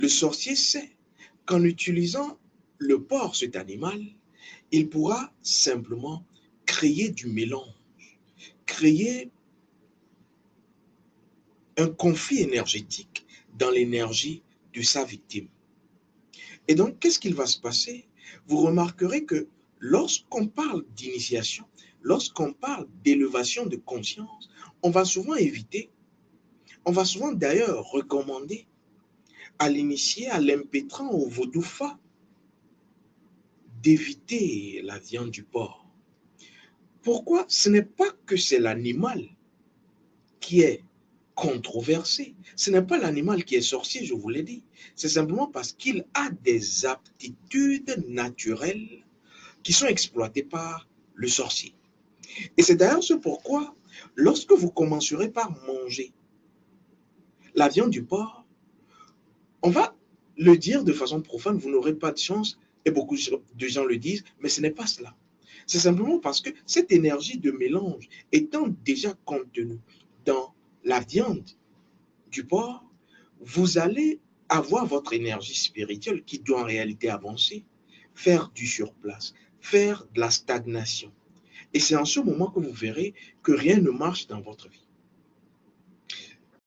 Le sorcier sait qu'en utilisant le porc, cet animal, il pourra simplement créer du mélange, créer un conflit énergétique dans l'énergie de sa victime. Et donc, qu'est-ce qu'il va se passer? Vous remarquerez que lorsqu'on parle d'initiation, lorsqu'on parle d'élévation de conscience, on va souvent éviter, on va souvent d'ailleurs recommander à l'initié, à l'impétrant, au vaudoufa, d'éviter la viande du porc. Pourquoi? Ce n'est pas que c'est l'animal qui est controversé. Ce n'est pas l'animal qui est sorcier, je vous l'ai dit. C'est simplement parce qu'il a des aptitudes naturelles qui sont exploitées par le sorcier. Et c'est d'ailleurs ce pourquoi, lorsque vous commencerez par manger la viande du porc, on va le dire de façon profane, vous n'aurez pas de chance, et beaucoup de gens le disent, mais ce n'est pas cela. C'est simplement parce que cette énergie de mélange étant déjà contenue dans la viande du porc, vous allez avoir votre énergie spirituelle qui doit en réalité avancer, faire du surplace, faire de la stagnation. Et c'est en ce moment que vous verrez que rien ne marche dans votre vie.